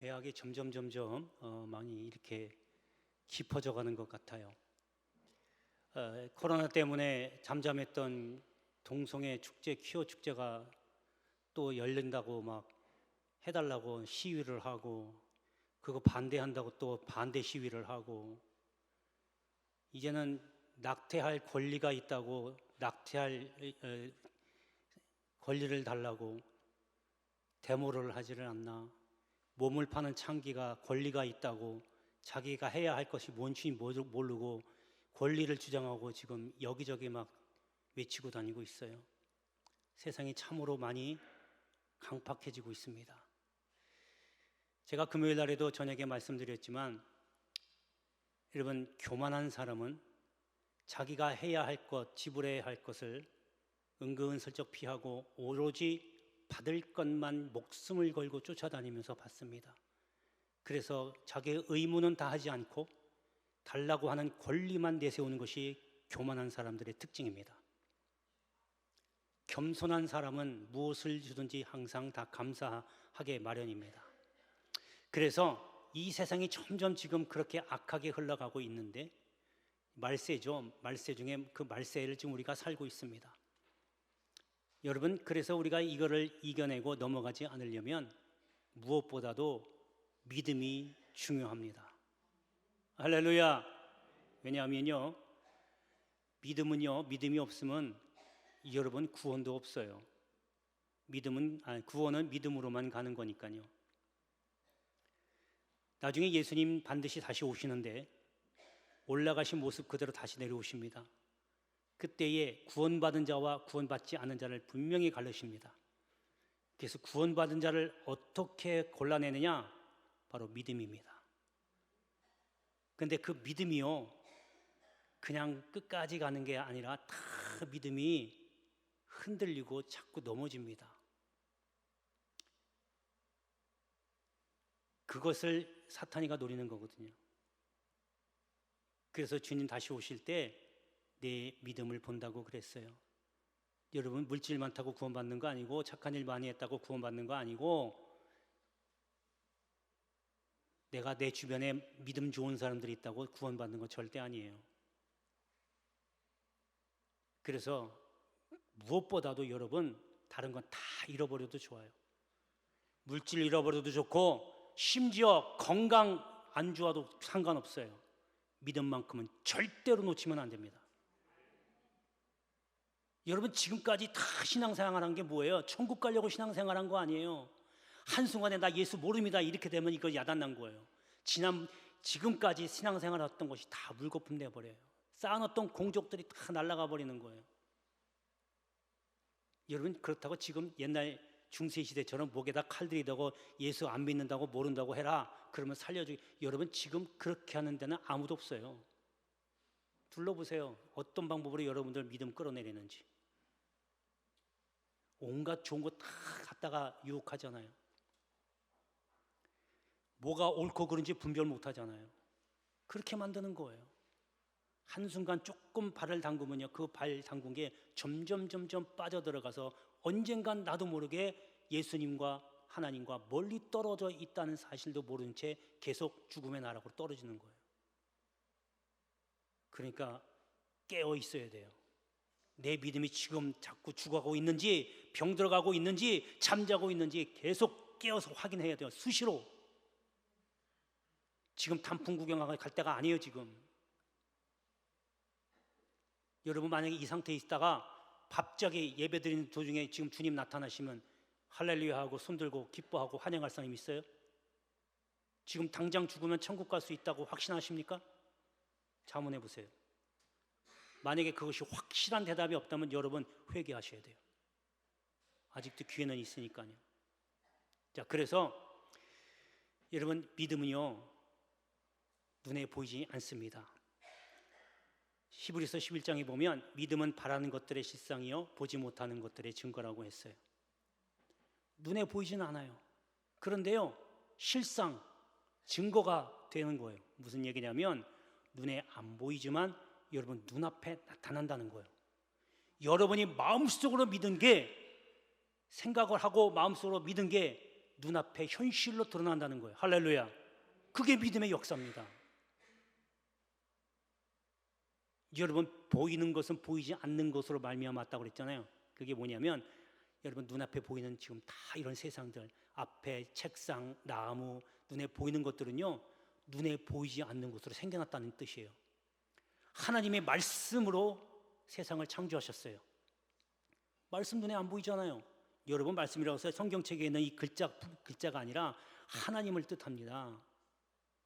대학이 점점 많이 이렇게 깊어져 가는 것 같아요. 코로나 때문에 잠잠했던 동성애 축제, 퀴어 축제가 또 열린다고 막 해달라고 시위를 하고, 그거 반대한다고 또 반대 시위를 하고, 이제는 낙태할 권리가 있다고 낙태할 권리를 달라고 데모를 하지를 않나. 몸을 파는 창기가 권리가 있다고 자기가 해야 할 것이 뭔지 모르고 권리를 주장하고 지금 여기저기 막 외치고 다니고 있어요. 세상이 참으로 많이 강팍해지고 있습니다. 제가 금요일 날에도 저녁에 말씀드렸지만, 여러분, 교만한 사람은 자기가 해야 할 것, 지불해야 할 것을 은근슬쩍 피하고 오로지 받을 것만 목숨을 걸고 쫓아다니면서 받습니다. 그래서 자기의 의무는 다 하지 않고 달라고 하는 권리만 내세우는 것이 교만한 사람들의 특징입니다. 겸손한 사람은 무엇을 주든지 항상 다 감사하게 마련입니다. 그래서 이 세상이 점점 지금 그렇게 악하게 흘러가고 있는데, 말세죠. 말세 중에 그 말세를 지금 우리가 살고 있습니다. 여러분, 그래서 우리가 이거를 이겨내고 넘어가지 않으려면 무엇보다도 믿음이 중요합니다. 할렐루야. 왜냐하면요, 믿음이 없으면 여러분 구원도 없어요. 구원은 믿음으로만 가는 거니까요. 나중에 예수님 반드시 다시 오시는데 올라가신 모습 그대로 다시 내려오십니다. 그때에 구원받은 자와 구원받지 않은 자를 분명히 가르십니다. 그래서 구원받은 자를 어떻게 골라내느냐? 바로 믿음입니다. 그런데 그 믿음이요, 그냥 끝까지 가는 게 아니라 다 믿음이 흔들리고 자꾸 넘어집니다. 그것을 사탄이가 노리는 거거든요. 그래서 주님 다시 오실 때 내 믿음을 본다고 그랬어요. 여러분, 물질 많다고 구원받는 거 아니고, 착한 일 많이 했다고 구원받는 거 아니고, 내가 내 주변에 믿음 좋은 사람들이 있다고 구원받는 거 절대 아니에요. 그래서 무엇보다도 여러분, 다른 건 다 잃어버려도 좋아요. 물질 잃어버려도 좋고, 심지어 건강 안 좋아도 상관없어요. 믿음만큼은 절대로 놓치면 안 됩니다. 여러분, 지금까지 다 신앙생활한 게 뭐예요? 천국 가려고 신앙생활한 거 아니에요. 한순간에 나 예수 모릅니다 이렇게 되면 이거 야단난 거예요. 지금까지 신앙생활 했던 것이 다 물거품 내버려요. 쌓아놨던 공적들이 다 날아가 버리는 거예요. 여러분, 그렇다고 지금 옛날 중세시대처럼 목에다 칼 들이대고 예수 안 믿는다고 모른다고 해라 그러면 살려주기, 여러분 지금 그렇게 하는 데는 아무도 없어요. 둘러보세요. 어떤 방법으로 여러분들 믿음 끌어내리는지. 온갖 좋은 거 다 갖다가 유혹하잖아요. 뭐가 옳고 그른지 분별 못 하잖아요. 그렇게 만드는 거예요. 한순간 조금 발을 담그면요, 그 발 담근 게 점점 빠져들어가서 언젠간 나도 모르게 예수님과 하나님과 멀리 떨어져 있다는 사실도 모르는 채 계속 죽음의 나락으로 떨어지는 거예요. 그러니까 깨어 있어야 돼요. 내 믿음이 지금 자꾸 죽어가고 있는지, 병들어가고 있는지, 잠자고 있는지 계속 깨어서 확인해야 돼요. 수시로. 지금 단풍 구경하러 갈 때가 아니에요. 지금 여러분, 만약에 이 상태에 있다가 갑자기 예배드리는 도중에 지금 주님 나타나시면 할렐루야 하고 손들고 기뻐하고 환영할 사람이 있어요? 지금 당장 죽으면 천국 갈 수 있다고 확신하십니까? 자문해 보세요. 만약에 그것이 확실한 대답이 없다면 여러분 회개하셔야 돼요. 아직도 기회는 있으니까요. 자, 그래서 여러분, 믿음은요, 눈에 보이지 않습니다. 히브리서 11장에 보면 믿음은 바라는 것들의 실상이요 보지 못하는 것들의 증거라고 했어요. 눈에 보이지는 않아요. 그런데요, 실상, 증거가 되는 거예요. 무슨 얘기냐면 눈에 안 보이지만 여러분 눈앞에 나타난다는 거예요. 여러분이 마음속으로 믿은 게, 생각을 하고 마음속으로 믿은 게 눈앞에 현실로 드러난다는 거예요. 할렐루야. 그게 믿음의 역사입니다. 여러분, 보이는 것은 보이지 않는 것으로 말미암았다고 그랬잖아요. 그게 뭐냐면 여러분, 눈앞에 보이는 지금 다 이런 세상들, 앞에 책상, 나무, 눈에 보이는 것들은요, 눈에 보이지 않는 것으로 생겨났다는 뜻이에요. 하나님의 말씀으로 세상을 창조하셨어요. 말씀 눈에 안 보이잖아요. 여러분, 말씀이라고 해서 성경책에 있는 이 글자가 아니라 하나님을 뜻합니다.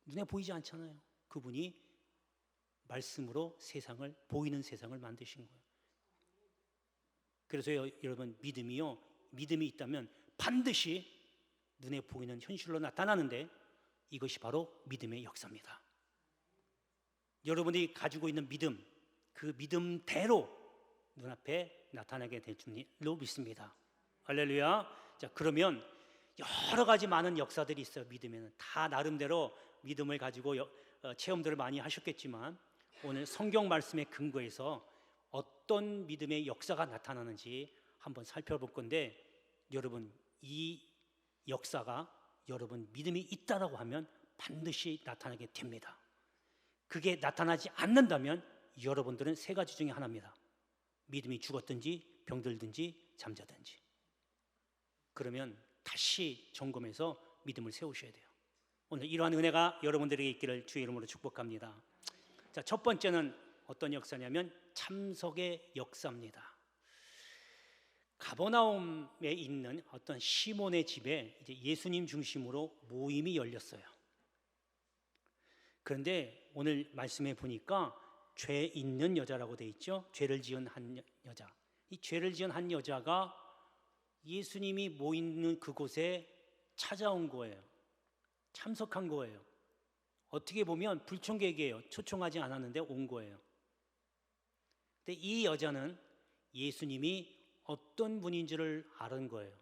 눈에 보이지 않잖아요. 그분이 말씀으로 세상을, 보이는 세상을 만드신 거예요. 그래서 여러분, 믿음이 있다면 반드시 눈에 보이는 현실로 나타나는데 이것이 바로 믿음의 역사입니다. 여러분이 가지고 있는 믿음, 그 믿음대로 눈앞에 나타나게 될 줄로 믿습니다. 할렐루야. 자, 그러면 여러 가지 많은 역사들이 있어요. 믿음에는 다 나름대로 믿음을 가지고 체험들을 많이 하셨겠지만, 오늘 성경 말씀에 근거해서 어떤 믿음의 역사가 나타나는지 한번 살펴볼 건데, 여러분, 이 역사가 여러분 믿음이 있다라고 하면 반드시 나타나게 됩니다. 그게 나타나지 않는다면 여러분들은 세 가지 중에 하나입니다. 믿음이 죽었든지 병들든지 잠자든지. 그러면 다시 점검해서 믿음을 세우셔야 돼요. 오늘 이러한 은혜가 여러분들에게 있기를 주의 이름으로 축복합니다. 자, 첫 번째는 어떤 역사냐면 참석의 역사입니다. 가버나움에 있는 어떤 시몬의 집에 이제 예수님 중심으로 모임이 열렸어요. 그런데 오늘 말씀에 보니까 죄 있는 여자라고 돼 있죠. 죄를 지은 한 여자. 이 죄를 지은 한 여자가 예수님이 모이는 그곳에 찾아온 거예요. 참석한 거예요. 어떻게 보면 불청객이에요. 초청하지 않았는데 온 거예요. 근데 이 여자는 예수님이 어떤 분인지를 아는 거예요.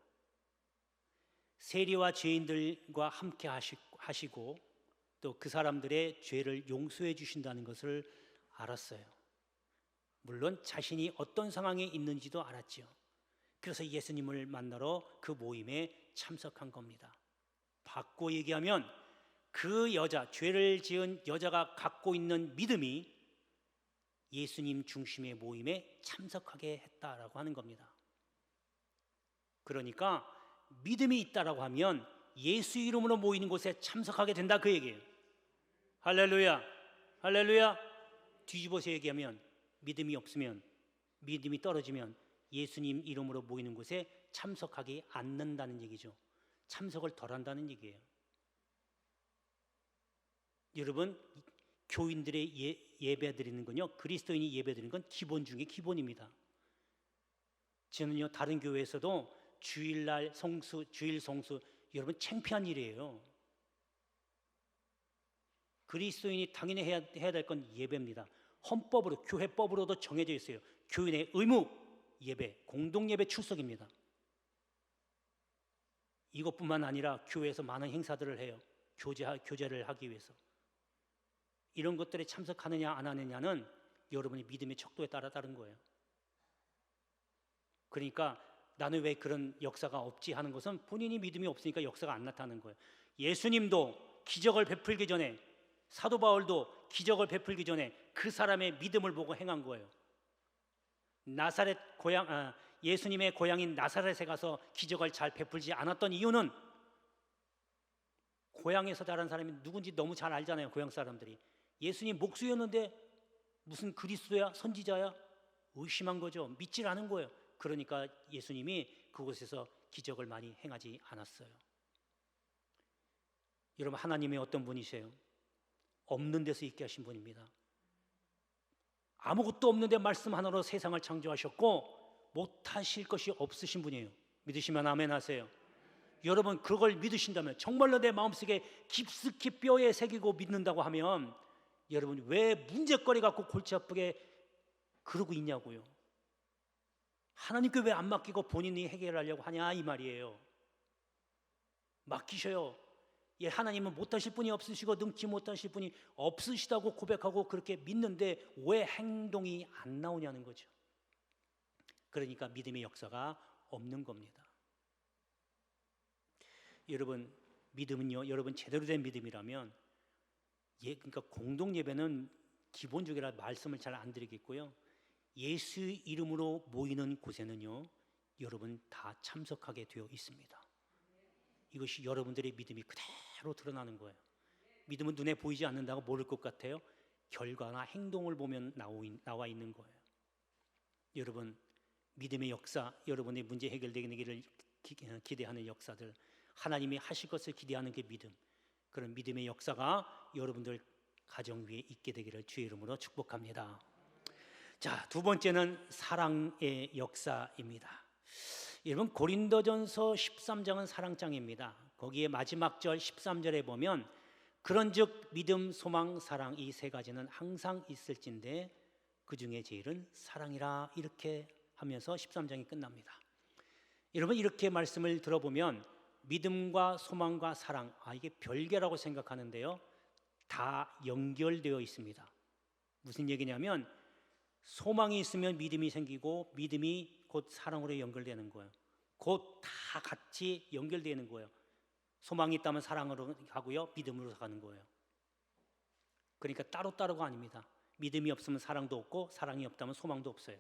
세리와 죄인들과 함께 하시고 또 그 사람들의 죄를 용서해 주신다는 것을 알았어요. 물론 자신이 어떤 상황에 있는지도 알았죠. 그래서 예수님을 만나러 그 모임에 참석한 겁니다. 바꿔 얘기하면 그 여자, 죄를 지은 여자가 갖고 있는 믿음이 예수님 중심의 모임에 참석하게 했다라고 하는 겁니다. 그러니까 믿음이 있다라고 하면 예수 이름으로 모이는 곳에 참석하게 된다, 그 얘기예요. 할렐루야. 할렐루야. 뒤집어서 얘기하면 믿음이 없으면, 믿음이 떨어지면 예수님 이름으로 모이는 곳에 참석하지 않는다는 얘기죠. 참석을 덜 한다는 얘기예요. 여러분, 교인들의 예배 드리는 건요, 그리스도인이 예배 드리는 건 기본 중에 기본입니다. 저는요, 다른 교회에서도 주일날 성수, 주일 성수, 여러분 창피한 일이에요. 그리스도인이 당연히 해야 될 건 예배입니다. 헌법으로, 교회법으로도 정해져 있어요. 교인의 의무 예배, 공동 예배 출석입니다. 이것뿐만 아니라 교회에서 많은 행사들을 해요. 교제를 하기 위해서. 이런 것들에 참석하느냐 안 하느냐는 여러분의 믿음의 척도에 따라 다른 거예요. 그러니까 나는 왜 그런 역사가 없지 하는 것은 본인이 믿음이 없으니까 역사가 안 나타나는 거예요. 예수님도 기적을 베풀기 전에, 사도 바울도 기적을 베풀기 전에 그 사람의 믿음을 보고 행한 거예요. 예수님의 고향인 나사렛에 가서 기적을 잘 베풀지 않았던 이유는 고향에서 자란 사람이 누군지 너무 잘 알잖아요. 고향 사람들이. 예수님 목수였는데 무슨 그리스도야? 선지자야? 의심한 거죠. 믿질 않은 거예요. 그러니까 예수님이 그곳에서 기적을 많이 행하지 않았어요. 여러분, 하나님의 어떤 분이세요? 없는 데서 있게 하신 분입니다. 아무것도 없는데 말씀 하나로 세상을 창조하셨고 못하실 것이 없으신 분이에요. 믿으시면 아멘 하세요. 여러분, 그걸 믿으신다면, 정말로 내 마음속에 깊숙이 뼈에 새기고 믿는다고 하면, 여러분 왜 문제거리 갖고 골치 아프게 그러고 있냐고요. 하나님께 왜 안 맡기고 본인이 해결하려고 하냐 이 말이에요. 맡기셔요. 예, 하나님은 못하실 분이 없으시고 능치 못하실 분이 없으시다고 고백하고 그렇게 믿는데 왜 행동이 안 나오냐는 거죠. 그러니까 믿음의 역사가 없는 겁니다. 여러분 믿음은요, 여러분 제대로 된 믿음이라면 그러니까 공동 예배는 기본적이라 말씀을 잘 안 드리겠고요. 예수 이름으로 모이는 곳에는요, 여러분 다 참석하게 되어 있습니다. 이것이 여러분들의 믿음이 그대로 드러나는 거예요. 믿음은 눈에 보이지 않는다고 모를 것 같아요. 결과나 행동을 보면 나와 있는 거예요. 여러분 믿음의 역사, 여러분의 문제 해결되기를 기대하는 역사들, 하나님이 하실 것을 기대하는 그 믿음, 그런 믿음의 역사가 여러분들 가정 위에 있게 되기를 주의 이름으로 축복합니다. 자, 두 번째는 사랑의 역사입니다. 여러분 고린도전서 13장은 사랑장입니다. 거기에 마지막 절 13절에 보면 그런즉 믿음, 소망, 사랑 이 세 가지는 항상 있을진데 그 중에 제일은 사랑이라, 이렇게 하면서 13장이 끝납니다. 여러분 이렇게 말씀을 들어보면 믿음과 소망과 사랑, 이게 별개라고 생각하는데요, 다 연결되어 있습니다. 무슨 얘기냐면 소망이 있으면 믿음이 생기고 믿음이 곧 사랑으로 연결되는 거예요. 곧 다 같이 연결되는 거예요. 소망이 있다면 사랑으로 가고요, 믿음으로 가는 거예요. 그러니까 따로따로가 아닙니다. 믿음이 없으면 사랑도 없고 사랑이 없다면 소망도 없어요.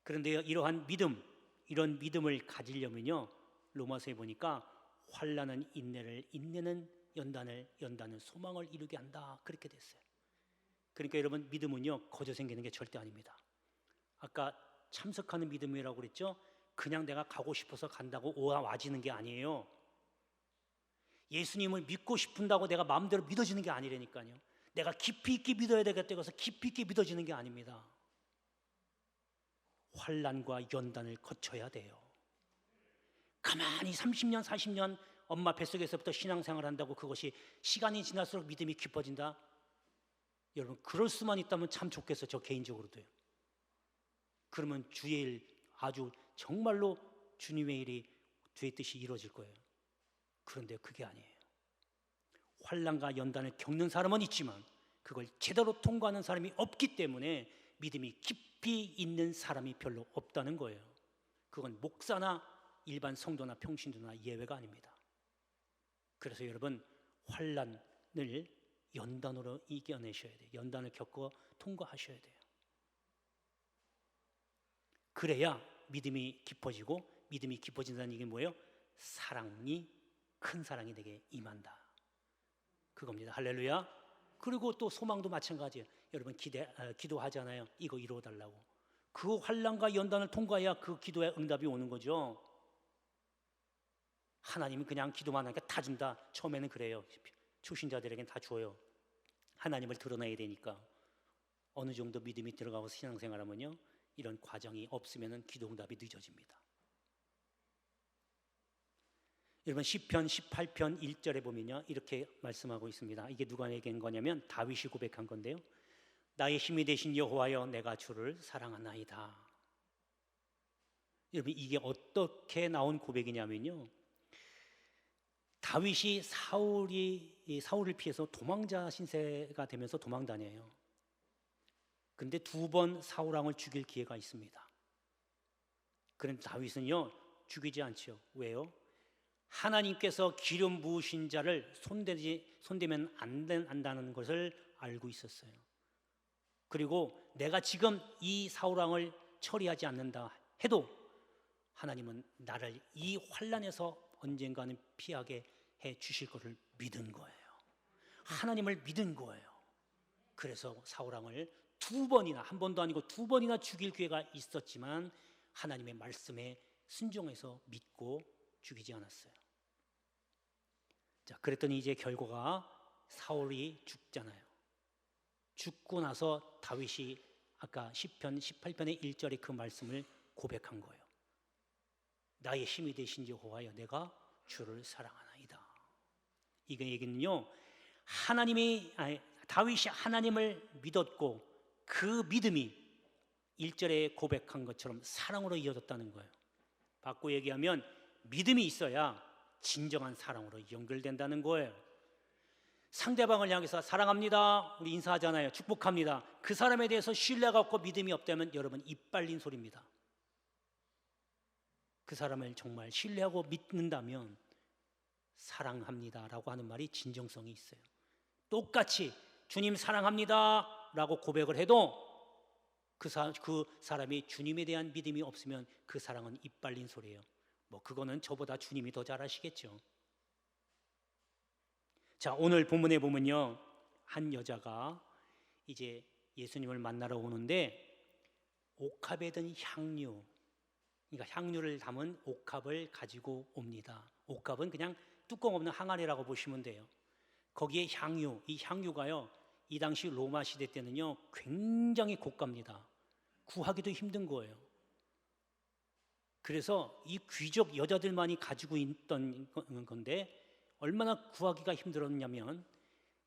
그런데 이러한 믿음, 이런 믿음을 가지려면요, 로마서에 보니까 환난은 인내를, 인내는 연단을, 연단은 소망을 이루게 한다, 그렇게 됐어요. 그러니까 여러분 믿음은요 거저 생기는 게 절대 아닙니다. 아까 참석하는 믿음이라고 그랬죠. 그냥 내가 가고 싶어서 간다고 와지는 게 아니에요. 예수님을 믿고 싶은다고 내가 마음대로 믿어지는 게 아니라니까요. 내가 깊이 있게 믿어야 되겠다고 해서 깊이 있게 믿어지는 게 아닙니다. 환난과 연단을 거쳐야 돼요. 가만히 30년 40년 엄마 뱃속에서부터 신앙생활 한다고 그것이 시간이 지날수록 믿음이 깊어진다? 여러분 그럴 수만 있다면 참 좋겠어요. 저 개인적으로도요. 그러면 주의 일, 아주 정말로 주님의 일이 주의 뜻이 이루어질 거예요. 그런데 그게 아니에요. 환난과 연단을 겪는 사람은 있지만 그걸 제대로 통과하는 사람이 없기 때문에 믿음이 깊이 있는 사람이 별로 없다는 거예요. 그건 목사나 일반 성도나 평신도나 예외가 아닙니다. 그래서 여러분 환난을 연단으로 이겨내셔야 돼요. 연단을 겪고 통과하셔야 돼요. 그래야 믿음이 깊어지고, 믿음이 깊어진다는 얘기는 뭐예요? 사랑이, 큰 사랑이 내게 임한다, 그겁니다. 할렐루야. 그리고 또 소망도 마찬가지예요. 여러분 기도하잖아요. 이거 이루어달라고. 그 환난과 연단을 통과해야 그 기도에 응답이 오는 거죠. 하나님은 그냥 기도만 하니까 다 준다. 처음에는 그래요. 초신자들에겐 다 줘요. 하나님을 드러내야 되니까. 어느 정도 믿음이 들어가고 신앙생활하면요, 이런 과정이 없으면 기도 응답이 늦어집니다. 여러분 시편 18편 1절에 보면요, 이렇게 말씀하고 있습니다. 이게 누가 얘기한 거냐면 다윗이 고백한 건데요. 나의 힘이 되신 여호와여, 내가 주를 사랑하나이다. 여러분 이게 어떻게 나온 고백이냐면요, 다윗이 사울을 피해서 도망자 신세가 되면서 도망 다녀요. 근데 두 번 사울 왕을 죽일 기회가 있습니다. 그런데 다윗은요 죽이지 않죠. 왜요? 하나님께서 기름 부으신 자를 손대면 안 된다는 것을 알고 있었어요. 그리고 내가 지금 이 사울 왕을 처리하지 않는다 해도 하나님은 나를 이 환난에서 언젠가는 피하게 해 주실 것을 믿은 거예요. 하나님을 믿은 거예요. 그래서 사울 왕을 두 번이나, 한 번도 아니고 두 번이나 죽일 기회가 있었지만 하나님의 말씀에 순종해서 믿고 죽이지 않았어요. 자, 그랬더니 이제 결과가 사울이 죽잖아요. 죽고 나서 다윗이 아까 시편 18편의 1절에 그 말씀을 고백한 거예요. 나의 힘이 되신 여호와여, 내가 주를 사랑하나이다. 이게 얘기는요, 다윗이 하나님을 믿었고 그 믿음이 1절에 고백한 것처럼 사랑으로 이어졌다는 거예요. 바꿔 얘기하면 믿음이 있어야 진정한 사랑으로 연결된다는 거예요. 상대방을 향해서 사랑합니다, 우리 인사하잖아요. 축복합니다. 그 사람에 대해서 신뢰가 없고 믿음이 없다면 여러분 입 빨린 소리입니다. 그 사람을 정말 신뢰하고 믿는다면 사랑합니다라고 하는 말이 진정성이 있어요. 똑같이 주님 사랑합니다라고 고백을 해도 그 사람이 주님에 대한 믿음이 없으면 그 사랑은 입 발린 소리예요. 뭐 그거는 저보다 주님이 더 잘 아시겠죠. 자, 오늘 본문에 보면요, 한 여자가 이제 예수님을 만나러 오는데 옥합에 든 향유, 그러니까 향유를 담은 옥합을 가지고 옵니다. 옥합은 그냥 뚜껑 없는 항아리라고 보시면 돼요. 거기에 향유, 이 향유가요, 이 당시 로마 시대 때는요 굉장히 고가입니다. 구하기도 힘든 거예요. 그래서 이 귀족 여자들만이 가지고 있던 건데 얼마나 구하기가 힘들었냐면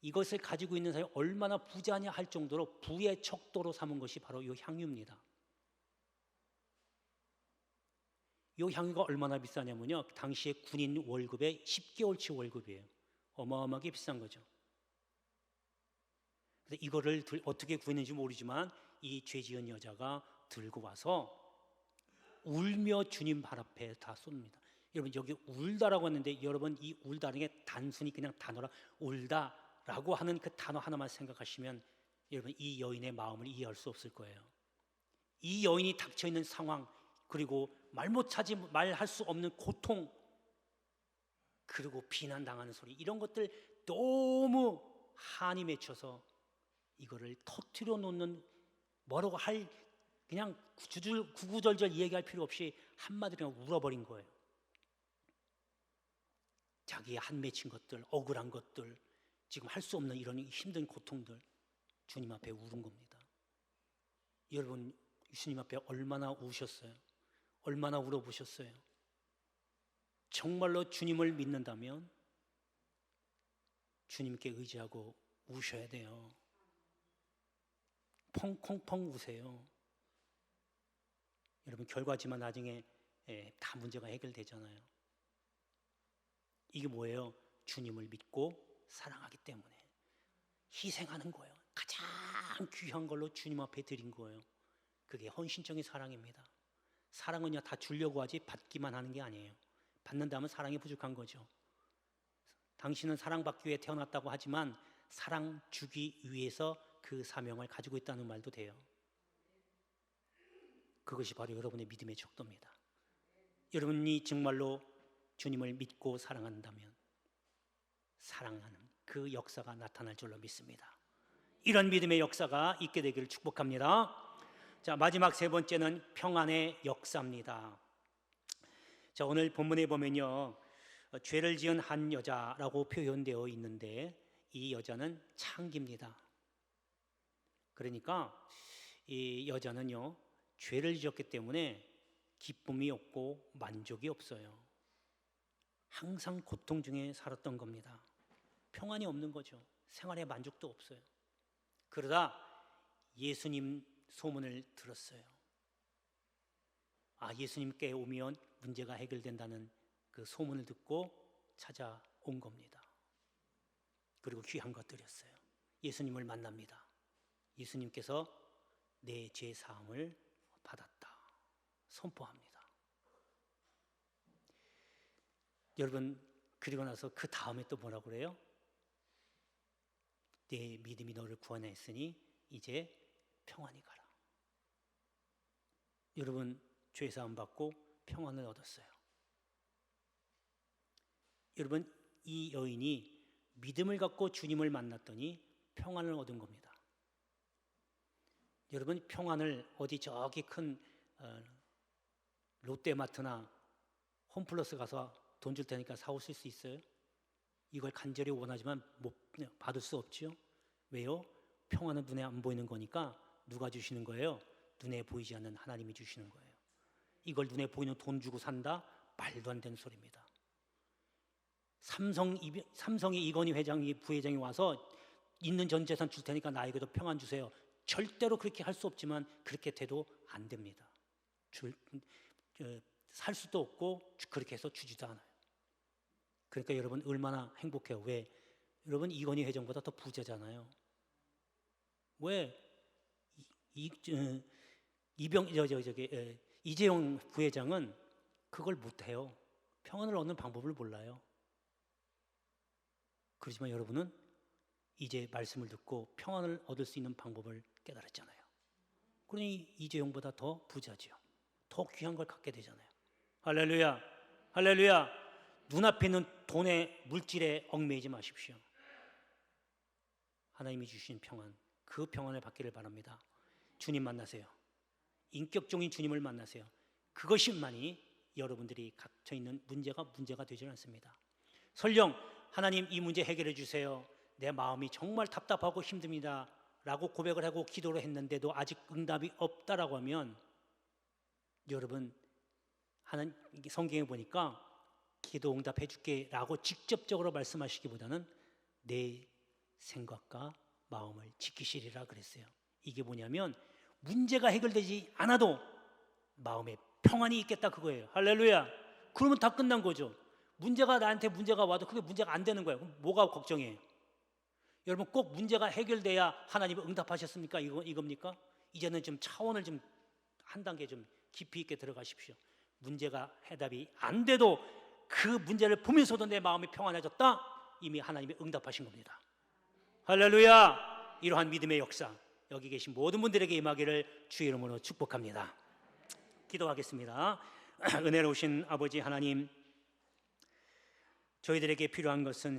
이것을 가지고 있는 사람이 얼마나 부자냐 할 정도로 부의 척도로 삼은 것이 바로 이 향유입니다. 이 향유가 얼마나 비싸냐면요, 당시에 군인 월급의 10개월치 월급이에요. 어마어마하게 비싼 거죠. 그래서 이거를 어떻게 구했는지 모르지만 이 죄 지은 여자가 들고 와서 울며 주님 발 앞에 다 쏩니다. 여러분, 여기 울다라고 했는데 여러분, 이 울다는 게 단순히 그냥 단어라 울다라고 하는 그 단어 하나만 생각하시면 여러분 이 여인의 마음을 이해할 수 없을 거예요. 이 여인이 닥쳐 있는 상황, 그리고 말할 수 없는 고통, 그리고 비난당하는 소리, 이런 것들 너무 한이 맺혀서 이거를 터뜨려 놓는, 뭐라고 할, 그냥 구구절절 얘기할 필요 없이 한마디로 그냥 울어버린 거예요. 자기의 한 맺힌 것들, 억울한 것들, 지금 할 수 없는 이런 힘든 고통들 주님 앞에 울은 겁니다. 여러분, 주님 앞에 얼마나 우셨어요? 얼마나 울어보셨어요? 정말로 주님을 믿는다면 주님께 의지하고 우셔야 돼요. 펑펑펑 우세요. 여러분, 결과지만 나중에 다 문제가 해결되잖아요. 이게 뭐예요? 주님을 믿고 사랑하기 때문에 희생하는 거예요. 가장 귀한 걸로 주님 앞에 드린 거예요. 그게 헌신적인 사랑입니다. 사랑은요, 다 주려고 하지 받기만 하는 게 아니에요. 받는다면 사랑이 부족한 거죠. 당신은 사랑받기 위해 태어났다고 하지만 사랑 주기 위해서 그 사명을 가지고 있다는 말도 돼요. 그것이 바로 여러분의 믿음의 척도입니다. 여러분이 정말로 주님을 믿고 사랑한다면 사랑하는 그 역사가 나타날 줄로 믿습니다. 이런 믿음의 역사가 있게 되기를 축복합니다. 자, 마지막 세 번째는 평안의 역사입니다. 자, 오늘 본문에 보면요, 죄를 지은 한 여자라고 표현되어 있는데 이 여자는 창기입니다. 그러니까 이 여자는요, 죄를 지었기 때문에 기쁨이 없고 만족이 없어요. 항상 고통 중에 살았던 겁니다. 평안이 없는 거죠. 생활에 만족도 없어요. 그러다 예수님 소문을 들었어요. 아, 예수님께 오면 문제가 해결된다는 그 소문을 듣고 찾아온 겁니다. 그리고 귀한 것 드렸어요. 예수님을 만납니다. 예수님께서 내 죄 사함을 받았다 선포합니다. 여러분, 그리고 나서 그 다음에 또 뭐라고 그래요? 내 믿음이 너를 구원했으니 이제 평안히 가라. 여러분, 죄 사함 받고 평안을 얻었어요. 여러분, 이 여인이 믿음을 갖고 주님을 만났더니 평안을 얻은 겁니다. 여러분, 평안을 어디 저기 큰 롯데마트나 홈플러스 가서 돈 줄 테니까 사오실 수 있어요? 이걸 간절히 원하지만 못 받을 수 없죠. 왜요? 평안은 눈에 안 보이는 거니까 누가 주시는 거예요? 눈에 보이지 않는 하나님이 주시는 거예요. 이걸 눈에 보이는 돈 주고 산다? 말도 안 되는 소리입니다. 삼성의 이건희 부회장이 와서 있는 전 재산 줄 테니까 나에게도 평안 주세요. 절대로 그렇게 할 수 없지만 그렇게 돼도 안 됩니다. 살 수도 없고 그렇게 해서 주지도 않아요. 그러니까 여러분 얼마나 행복해요. 왜? 여러분, 이건희 회장보다 더 부자잖아요. 왜? 이재용 부회장은 그걸 못해요. 평안을 얻는 방법을 몰라요. 그렇지만 여러분은 이제 말씀을 듣고 평안을 얻을 수 있는 방법을 깨달았잖아요. 그러니 이재용보다 더 부자지요. 더 귀한 걸 갖게 되잖아요. 할렐루야, 할렐루야. 눈앞에 있는 돈의 물질에 얽매이지 마십시오. 하나님이 주신 평안, 그 평안을 받기를 바랍니다. 주님 만나세요. 인격적인 주님을 만나세요. 그것이만이 여러분들이 갇혀있는 문제가 되지 않습니다. 설령 하나님 이 문제 해결해 주세요, 내 마음이 정말 답답하고 힘듭니다 라고 고백을 하고 기도를 했는데도 아직 응답이 없다라고 하면, 여러분 하나님 성경에 보니까 기도 응답해 줄게 라고 직접적으로 말씀하시기보다는 내 생각과 마음을 지키시리라 그랬어요. 이게 뭐냐면 문제가 해결되지 않아도 마음에 평안이 있겠다 그거예요. 할렐루야. 그러면 다 끝난 거죠. 나한테 문제가 와도 그게 문제가 안 되는 거예요. 그럼 뭐가 걱정이에요? 여러분 꼭 문제가 해결돼야 하나님이 응답하셨습니까? 이겁니까? 이제는 좀 차원을 좀 한 단계 좀 깊이 있게 들어가십시오. 문제가 해답이 안 돼도 그 문제를 보면서도 내 마음이 평안해졌다, 이미 하나님이 응답하신 겁니다. 할렐루야. 이러한 믿음의 역사 여기 계신 모든 분들에게 임하기를 주의 이름으로 축복합니다. 기도하겠습니다. 은혜로우신 아버지 하나님, 저희들에게 필요한 것은